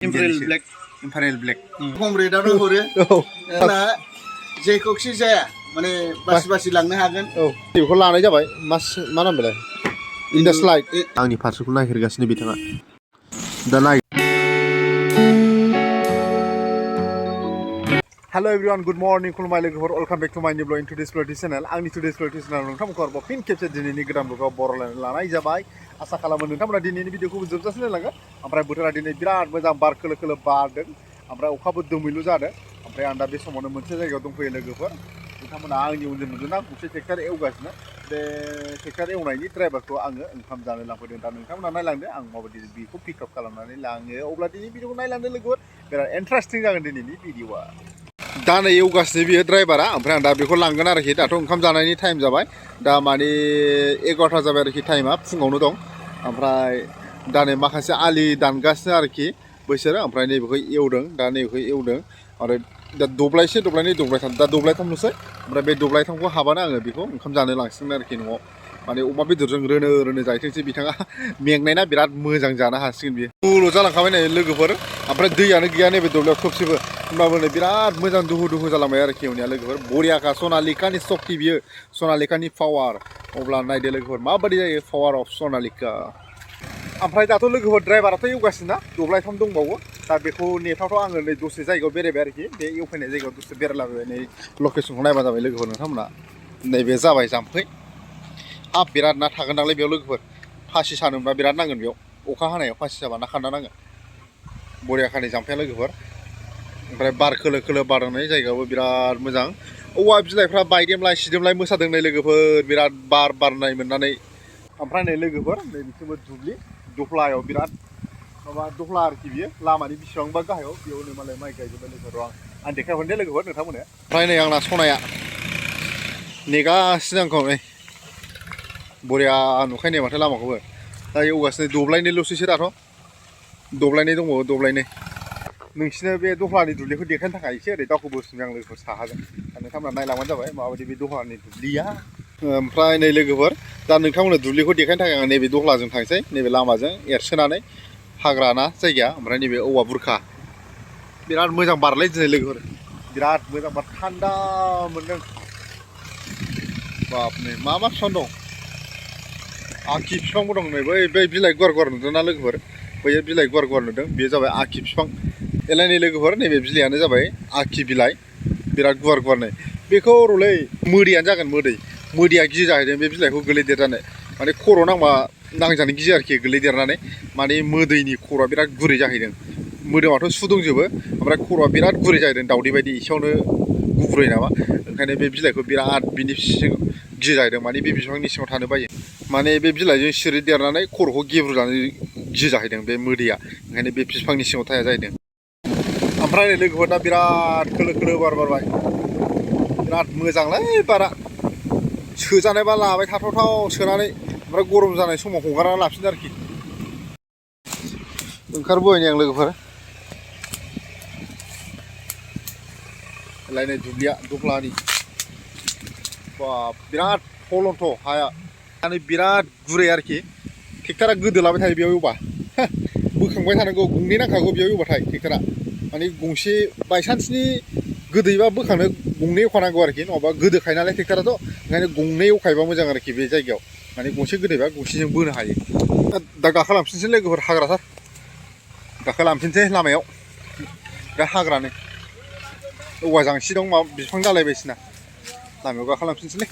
Amprai Black. Hombre dah hore. Karena जेखौखि जाया माने बासि लांनो हागोन बेखौ लानाय जाबाय मा नाम बेलाय इंडास लाइट आंनि पार्सेलखौ नागिरगासिनो बिथाङा दा नाय हेलो एवरीवन गुड मर्निं खुलुमबाय लोगोफोर वेलकाम बैक टू माय न्यू ब्लॉग इन टुडेसव्लग चैनल आंनि टुडेसव्लग चैनल नोंथांमोनखौ आरोबाव फिन खेबसे दिनैनि गोदान ब्लगाव बरायनानै लानाय जाबाय आसा खालामो नोंथांमोना दिनैनि भिडिअखौ जोबजासिम नायलांगोन ओमफ्राय बोथोरा दिनै बिराद मोजां बार खोलो खोलो बारदों ओमफ्राय अखाबो दोमैलु जादों ओमफ्राय आं दा बे समावनो मोनसे जायगायाव दंफैयो लोगोफोर नोंथांमोना आंनि उनजों नुदोंना गंसे ट्रेक्टर एवगासिनो बे ट्रेक्टर एवनायनि ड्राइभारखौ आङो ओंखाम जानो लांफैदों दा नोंथांमोना नायलांदो आं माबायदि बेखौ पिकआप खालामनानै लाङो अब्ला दिनैनि भिडिअखौ नायलांदो लोगोफोर बिराद इन्टारेस्टिं जागोन दिनैनि भिडिअआ दा नै एवगासिनो बियो ड्राइभारा ओमफ्राय आं दा बेखौ लांगोन आरोखि दाथ' ओंखाम जानायनि टाइम जाबाय दा माने 11टा जाबाय आरोखि टाइमा फुङावनो दं ओमफ्राय दा नै माखासे आलि दानगासिनो आरोखि बैसोरो ओमफ्राय नैबेखौ एवदों दा नैबेखौ एवदों आरो दा दब्लायसे दब्लायनै दब्लायथाम दा दब्लायथामल'सै ओमफ्राय बे दब्लायथामखौ हाबानो आङो बेखौ ओंखाम जानो लांसिगोन आरोखि न'आव माने अमा बेदरजों रोनो जाहैथोंसै बिथाङा मेंनायना बिराद मोजां जानो हासिगोन बियो फुल' जालांखाबाय नै लोगोफोर ओमफ्राय दैयानो गैया नैबे दब्लायाव खोबसेबो होमबाबो नै बिराद मोजां दुहु जालांबाय आरोखि एवनाया लोगोफोर बरियाखा सनालिकानि सक्ति बियो सनालिकानि पावार अब्ला नायदो लोगोफोर माबायदि जायो पावार अफ सनालिका ओमफ्राय दाथ' लोगोफोर ड्राइभाराथ' एवगासिनो ना दब्लायथाम दंबावो दा बेखौ नेथावथ' आङो नै दसे जायगायाव बेरायबाय आरोखि बे एवफैनाय जायगायाव दसे बेरायलाबाय नै लकेसनखौ नायबा जाबाय लोगोफोर नोंथांमोना नैबे जाबाय जाम्फै हाब बिराद ना थागोन नालाय बेयाव लोगोफोर फासि सानोब्ला बिराद नांगोन बेयाव अखा हानायाव फासि साबा ना खान्दा नांगोन बरियाखानि जाम्फैया लोगोफोर ओमफ्राय बार खोलो खोलो बारनाय जायगायावबो बिराद मोजां औवा बिलाइफ्रा बायदेमलाय सिदेमलाय मोसादों नै लोगोफोर बिराद बार बारनाय मोननानै ओमफ्राय नै लोगोफोर नै बिथिंबो दुब्लि दफ्लायाव बिराद माबा दफ्ला आरोखि बियो लामानि बिसिबांबा गाहायाव बेयावनो मालाय माइ गायजोबबाय लोगोफोर आं देखायहरदों लोगोफोर नोंथांमोननो ओमफ्राय नै आंना सनाया नेगासिनो आंखौ नै बरिया नुखाय नै माथो लामाखौबो दा एवगासिनो दब्लायनैल'सैसो दाथ' दब्लायनै दंबावो दब्लायनै नोंसिनो बे दह्लानि दुब्लिखौ देखायनो थाखाय एसे ओरै दावखौ बोसोरजों आं लोगोफोर साहाजों दा नोंथांमोना नायलांबानो जाबाय माबायदि बे दह्लानि दुब्लिया ओमफ्राय नै लोगोफोर दा नोंथांमोननो दुब्लिखौ देखायनो थाखाय आं नैबे दह्लाजों थांसै नैबे लामाजों एरसोनानै हाग्रा ना जायगाया ओमफ्राय नैबे औवा बुरखा बिराद मोजां बारलै दिनै लोगोफोर बिराद मोजां बार थान्दा मोनदों बाप नै मा बिफां दं आखि बिफांबो दं नै बै बिलाइ गुवार नुदों ना लोगोफोर बैयो बिलाइ गुवार नुदों बेयो जाबाय आखि बिफां एलायनि लोगोफोर नैबे बिलाइयानो जाबाय आखि बिलाइ बिराद गुवार नै बेखौ रलै मोदैयानो जागोन मोदैया गियो जाहैदों बे बिलाइखौ गोलैदेरनानै माने खर' नांजानो गियो आरोखि गोलैदेरनानै माने मोदैनि खर'आ बिराद गुरै जाहैदों मोदोमाथ' सु दंजोबो ओमफ्राय खर'आ बिराद गुरै जाहैदों दावदै बायदि एसेयावनो गुब्रुयो नामा ओंखायनो बे बिलाइखौ बिराद बिनि सिङाव गियो जाहैदों माने बे बिफांनि सिङाव थानो बायो माने बे बिलाइजों सिरि देरनानै खर'खौ गेब्रुनानै गियो जाहैदों बे मोदैया ओंखायनो बे बिफांनि सिङाव थाया जाहैदों ओमफ्राय नै लोगोफोर दा बिराद खोलो बार बारबाय बिराद मोजांलै बारा सोजानायबा लाबाय थाथावथाव सोनानै ओमफ्राय गरम जानाय समाव हगारना लाफिनो आरोखि ओंखारबोबाय नै आं लोगोफोर लायनाय दुब्लिया दफ्लानि बाब बिराद फलन्थ' हाया माने बिराद गुरै आरोखि ट्रेक्टरा गोदोलाबाय थायो बेयाव एवबा बोखांबाय थानांगौ गंनै नांखागौ बेयाव एवबाथाय ट्रेक्टरा माने गंसे बायसान्सनि गोदैबा बोखांनो गंनै एवखानांगौ आरोखि नङाबा गोदोखायो नालाय ट्रेक्टराथ' ओंखायनो गंनै एवखायोबा मोजां आरोखि बे जायगायाव माने गंसे गोदैबा गंसेजों बोनो हायो दा गाखोलांफिनसै लोगोफोर हाग्राथार गाखोलांफिनसै लामायाव दा हाग्रानो औवा जांसि दं माबा बिफां दालाय बायदिसिना लामायाव गाखोलांफिनसैलै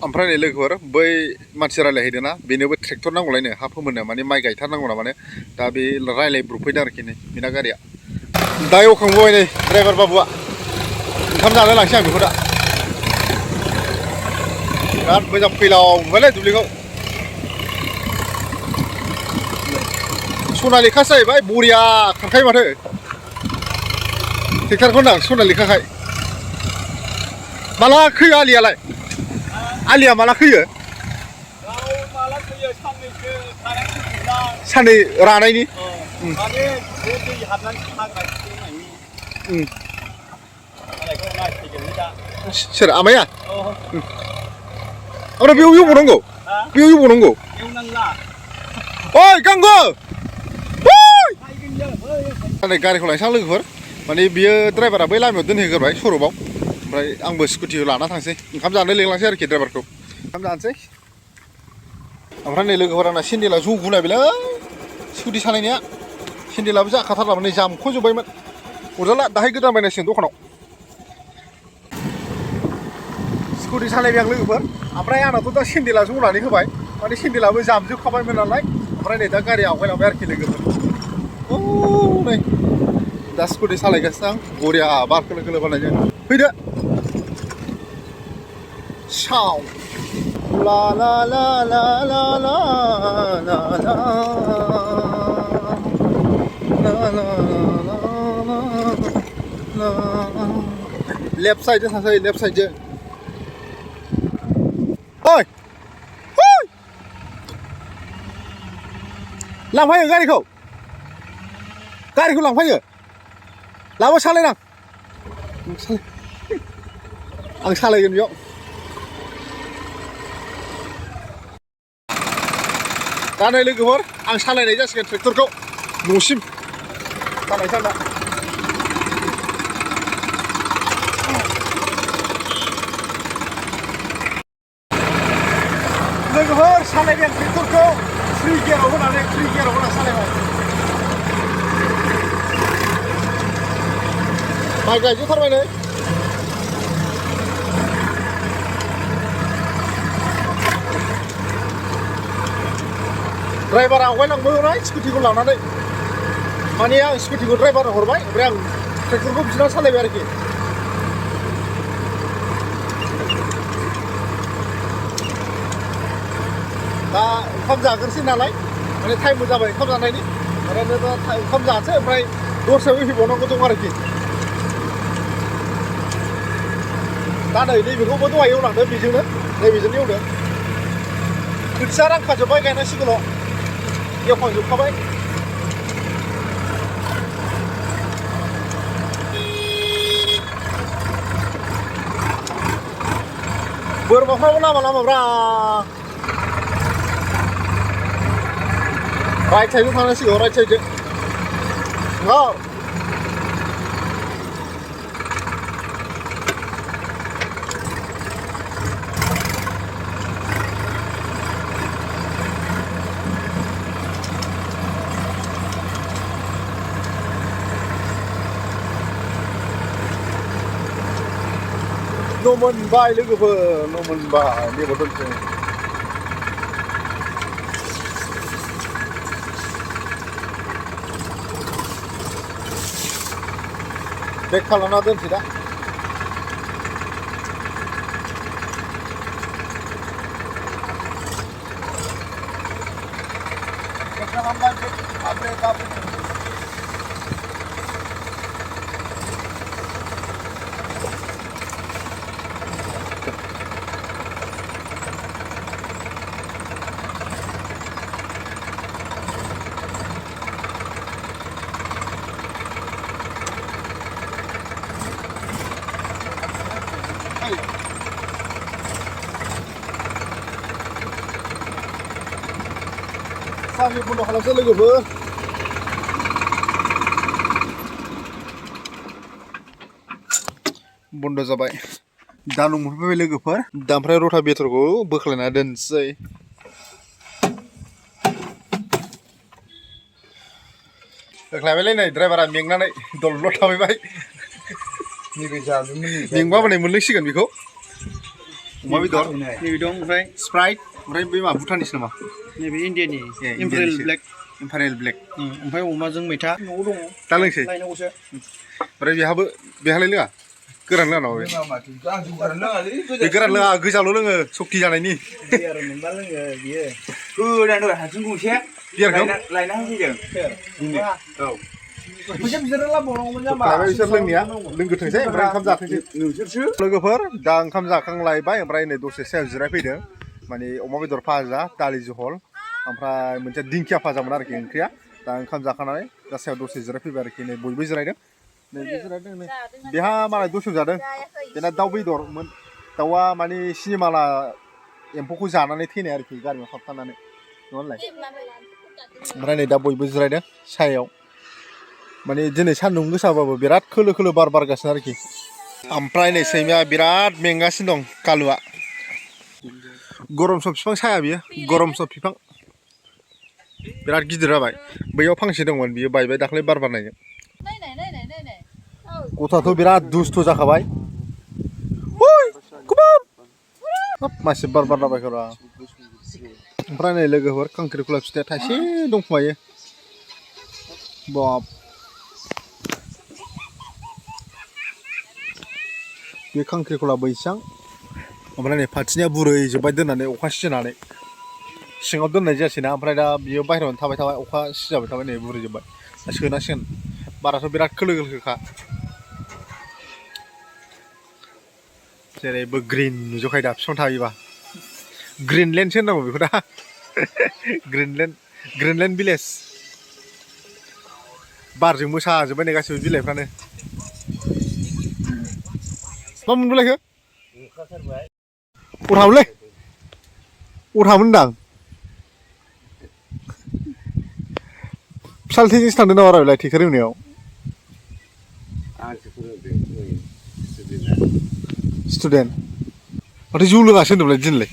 ओमफ्राय नै लोगोफोर बै मानसि रायलायहैदों ना बेनोबो ट्रेक्टर नांगौलायनो हा फोमोननो माने माइ गायथारनांगौ ना माने दा बे रायलायब्रबफैदों आरोखि नै बेना गारिया दा एवखांबोबाय नै ड्राइभार बाबुआ ओंखाम जानो लांसै आं बेखौ दा बिराद मोजां फैलाव नुबायलै दुब्लिखौ सनालिखासो जाहैबाय बरिया खारखायो माथो ट्रेक्टरखौ होनदां सनालिखाखाय माला खोयो आलिया माला खोयो साननै रानायनि सोर आमाया ओमफ्राय बेयाव एवबावनांगौ ओइ गांगो ओइ गारिखौ लायसां लोगोफोर माने बियो ड्राइभारा बै लामायाव दोनहैग्रोबाय सरबाव ओमफ्राय आंबो स्कुटिखौ लाना थांसै ओंखाम जानो लिंलांसै आरोखि ड्राइभारखौ ओंखाम जानोसै ओमफ्राय नै लोगोफोर आंना सेन्देला जगुलायबायलै स्कुटि सालायनाया सेन्देलाबो जाखाथारलामोन नै जामख'जोब्बायमोन अरजाला दाहाय गोदान बायनांसिगोन दखानाव स्कुटि सालायबाय आं लोगोफोर ओमफ्राय आंनाथ' दा सेन्देला जनानै होबाय माने सेन्देलाबो जामजोबखाबायमोन नालाय ओमफ्राय नै दा गारिया आवगायलांबाय आरोखि लोगोफोर औ नै दा स्कुटि सालायगासिनो आं बरिया बार खोलो खोलो बारनायजों फैदो साव ला ला ला ला ला ला ला ला लेफ्ट साइडजों थांसै लेफ्ट साइडजों ओइ लांफायो गारिखौ लांफायो लाबो सालायनां आं सालायगोन बेयाव दा नै लोगोफोर आं सालायनाय जासिगोन ट्रेक्टरखौ न'सिम सालायसां दा लोगोफोर सालायबाय आं ट्रेक्टरखौ 3 गियाराव होनानै सालायबाय माइ गायजोबथारबाय नै ड्राइभारा आवगायलांबाय स्कुटिखौ लानानै माने आं स्कुटिखौ ड्राइभारनो हरबाय ओमफ्राय आं ट्रेक्टरखौ बिना सालायबाय आरोखि दा ओंखाम जाग्रोसै नालाय माने टाइमबो जाबाय ओंखाम जानायनि ओरैनो दा ओंखाम जानोसै ओमफ्राय दस्रायाव फैबावनांगौ दं आरोखि दा नै नैबेखौबो दहाय एवलांदों बेजोंनो नैबेजोंनो एवदों खोथिया रानखाजोब्बाय गायनांसिगौल' एवखांजोबखाबाय बोरमाफ्राबो लामाब्रा राइट साइडजों थांनांसिगौ राइट साइडजों न' मोनबाय लोगोफोर न' मोनबाय बे बटलजों बेक खालामना दोनसै दा साबि बन्द खालामसै लोगोफोर बन्द जाबाय दा न' मोनफैबाय लोगोफोर दा ओमफ्राय रथा बेटरखौ बोख्लायना दोनसै बोख्लायबायलै नै ड्राइभारा मेंनानै दलद थाबायबाय मेंबा माने मोनलोंसिगोन बेखौ अमा बेदर नैबे दं ओमफ्राय स्प्राइट ओमफ्राय बे मा भुटानिस नामा नैबे इन्डियानि इम्पेरियेल ब्लेक ओमफ्राय अमाजों मैथा न'आव दङ दा लोंसै लायनांगौसो ओमफ्राय बेहालाय लोङा गोरान लोङा नामा बे गोरान लोङा गोजाल' लोङो सक्ति जानायनि मोनबा लोङो बियो गोदान दहाय हारसिं गंसे बियारखौ लायना होफैदों औ फैसा बिसोरो लाबावनांगौमोन जाम्बा बिसोर लोंनाया लोंगोथोंसै ओमफ्राय ओंखाम जाथोंसै नोंसोरसो लोगोफोर दा ओंखाम जाखांलायबाय ओमफ्राय नै दसे सायाव जिरायफैदों माने अमा बेदर भाजा दालि जहल ओमफ्राय मोनसे दिंखिया भाजामोन आरोखि ओंख्रिया दा ओंखाम जाखांनानै दा सायाव दसे जिरायफैबाय आरोखि नै बयबो जिरायदों नै बे जिरायदों नै बेहा मालाय दसेयाव जादों बेना दाउ बेदरमोन दाउआ माने सिनिमाला एम्फौखौ जानानै थैनाय आरोखि गारियाव थाबथानानै नङालाय ओमफ्राय नै दा बयबो जिरायदों सायाव माने दिनै सान्दुं गोसाबाबो बिराद खोलो खोलो बार बारगासिनो आरोखि ओमफ्राय नै सैमाया बिराद मेंगासिनो दं कालुआ गरम सब बिफां साया बियो गरम सब बिफां बिराद गिदिर जाबाय बैयाव फांसे दंमोन बियो बायबाय दाख्लै बार बारनायजों गथ'आथ' बिराद दुस्थ' जाखाबाय मासे बार बारलाबायखरा ओमफ्राय नै लोगोफोर खांख्रिखला फिथाइया थाइसे दंखुमायो बाब बे खांख्रिखला बैसां ओमफ्राय नै फाथिनिया बुरै जोब्बाय दोननानै अखा सिजानानै सिङाव दोननाय जायासैना ओमफ्राय दा बियो बाहेरायावनो थाबाय थाबाय अखा सिजाबाय थाबाय नै बुरै जोब्बाय दा सोनांसिगोन बाराथ' बिराद खोलो खोलोखा जेरैबो ग्रिन नुजोबखायो दा बिफां थायोबा ग्रिनलेण्डसो होननांगौ बेखौ दा ग्रिनलेण्ड भिलेज बारजों मोसाजोब्बाय नै गासिबो बिलाइफ्रानो मा मोनबोलायखो अ थामोनलै अ थामोन होनदां सालथेजोंसो थांदों नामा रायलाय थेखा रोंनायाव स्टुडेन्ट माथो जौ लोङासो होनदोंमोनलाय दिनैलाय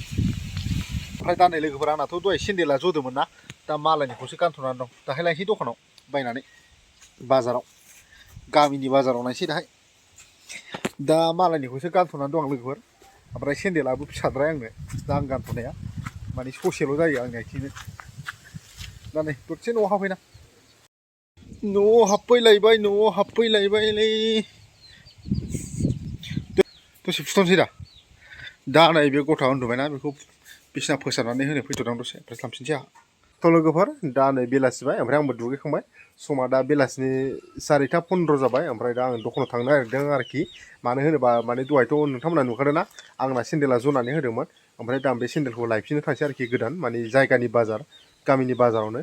ओमफ्राय दा नै लोगोफोर आंनाथ' दहाय सेन्देला जदोंमोन ना दा मालायनिखौसो गानथ'नानै दं दाहाय लायनोसै दखानाव बायनानै बाजाराव गामिनि बाजाराव नायसै दाहाय दा मालायनिखौसो गानथ'नानै दं आं लोगोफोर ओमफ्राय सेन्देलाबो फिसाद्राय आंनो दा आं गानथ'नाया माने ससेल' जायो आंनि आथिंनो दा नै दसे न'आव हाबफैना न'आव हाबफैलायबायलै दसे फुथ'नोसै दा नै बे गथ'आ उन्दुबायना बेखौ बिसिना फोसाबनानै होनो फैथ'दां दसे ओमफ्राय थांफिनसै आंहा थ' लोगोफोर दा नै बेलासिबाय ओमफ्राय आंबो दुगैखांबाय समा दा बेलासिनि 4:15 जाबाय ओमफ्राय दा आं दखानाव थांनो नागिरदों आरोखि मानो होनोबा माने दहायथ' नोंथांमोना नुखादों ना आंना सेन्देला जनानै होदोंमोन ओमफ्राय दा आं बे सेन्देलखौ लायफिननो थांसै आरोखि गोदान माने जायगानि बाजार गामिनि बाजारावनो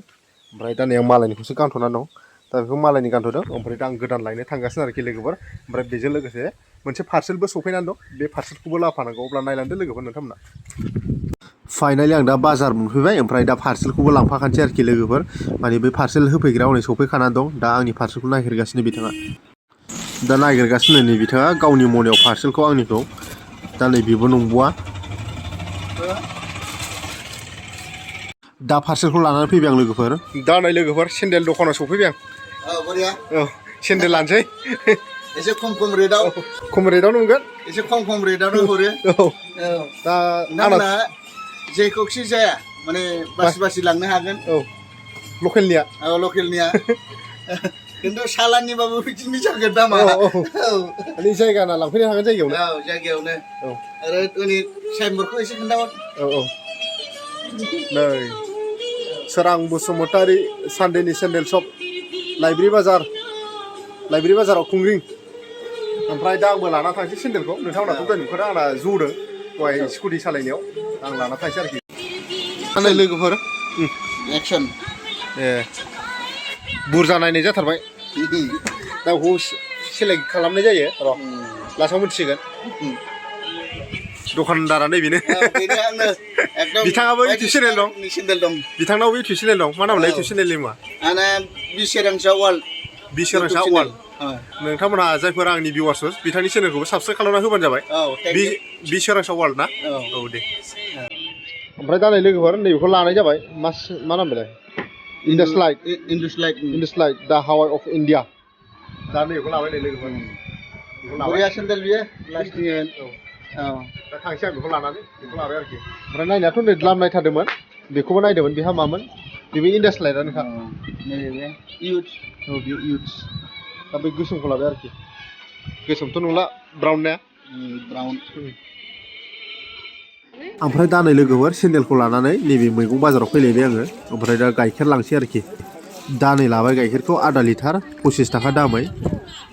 ओमफ्राय दा नै आं मालायनिखौसो गानथ'नानै दं दा बेखौ मालायनि गानथ'दों ओमफ्राय दा आं गोदान लायनो थांगासिनो आरोखि लोगोफोर ओमफ्राय बेजों लोगोसे मोनसे पार्सेलबो सफैनानै दं बे पार्सेलखौबो लाफानांगौ अब्ला नायलांदो लोगोफोर नोंथांमोना फाइनालि आं दा बाजार मोनफैबाय ओमफ्राय दा पार्सेलखौबो लांफाखानोसै आरोखि लोगोफोर माने बै पार्सेल होफैग्रा हनै सफैखानानै दं दा आंनि पार्सेलखौ नागिरगासिनो बिथाङा दा नागिरगासिनो नै बिथाङा गावनि मनायाव पार्सेलखौ आंनिखौ दा नै बेबो नंबावा दा पार्सेलखौ लानानै फैबाय आं लोगोफोर दा नै लोगोफोर सेन्देल दखानाव सफैबाय आं औ सेन्देल लानोसै एसे खम रेटआव मोनगोन एसे खम रेटआवनो हरो औ दा आंना जेखौखि जाया माने बासि लांनो हागोन औ लकेलनिया औ लकेलनिया खिन्थु सालाननिबाबो बिदिनो जागोन दामा औ माने जायगाना लांफैनो हागोन जायगायावनो औ जायगायावनो औ आरो ओरै साइनबर्डखौ एसे खोन्थाहर औ नै सोरां बसुमतारी सानडेनि सेन्देल शप लाइब्रेरि बाजाराव खुंग्रिं ओमफ्राय दा आंबो लाना थांसै सेन्देलखौ नोंथांमोनाथ' दहाय नुखादों आंना जदों दहाय स्कुटि सालायनायाव आं लाना थांसै आरोखि नै लोगोफोर एक्सन ए बुरजा नायनाय जाथारबाय दा बेखौ सेलेक्ट खालामनाय जायो र' लास्टआव मिथिसिगोन दखानदारा नैबेनो बिथाङाबो इउटुब चेनेल दं बिथांनावबो इउटुब चेनेल दं मा नामलाय इउटुब चेनेलनि मुङा आंना बिसोरांसा वाल नोंथांमोनहा जायफोर आंनि भिउवार्स बिथांनि चेनेलखौबो साबसक्राइब खालामना होबानो जाबाय बिसोरांसा वाल ना औ दे ओमफ्राय दा नै लोगोफोर नैबेखौ लानाय जाबाय मा नाम बेलाय इन्डासलाइट दा हावाइ अफ इन्डिया दा नैबेखौ लाबाय नै लोगोफोर बरिया सेन्देल बियो लास्टिं औ दा थांसै आं बेखौ लानानै बेखौ लाबाय आरोखि ओमफ्राय नायनायाथ' नै द्लाम नायथारदोंमोन बेखौबो नायदोंमोन बेहा मामोन बेबो इन्डासलाइटआनोखा औ बेयो इउथ्स दा बै गोसोमखौ लाबाय आरोखि गोसोमथ' नंला ब्राउन ओमफ्राय दा नै लोगोफोर सेन्देलखौ लानानै नैबे मैगं बाजाराव फैलायबाय आङो ओमफ्राय दा गाइखेर लांसै आरोखि दा नै लाबाय गाइखेरखौ आधा लिटार 25 थाखा दामै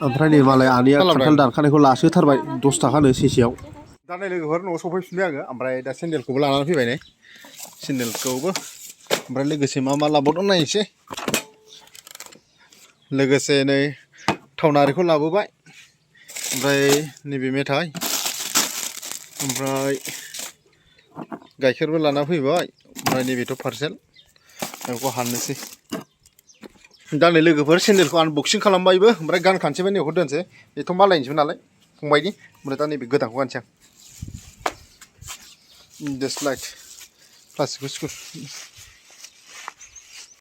ओमफ्राय नै मालाय आनैया खान्थाल दानखानायखौ लासोथारबाय 10 थाखानो सेसेयाव दा नै लोगोफोर न'आव सफैफिनबाय आङो ओमफ्राय दा सेन्देलखौबो लानानै फैबाय नै सेन्देलखौबो ओमफ्राय लोगोसे मा लाबावदों नायनोसै लोगोसे नै थाव नारेंखल लाबोबाय ओमफ्राय नैबे मेथाइ ओमफ्राय गाइखेरबो लाना फैबाय ओमफ्राय नैबेथ' पार्सेल बेखौ हाननोसै दा नै लोगोफोर सेन्देलखौ आनबक्सिं खालामबायबो ओमफ्राय गानखानोसैबो नैखौ दोनसै बेथ' मालायनिसो नालाय फंबायनि ओमफ्राय दा नैबे गोदानखौ गानसै आं just like plastic school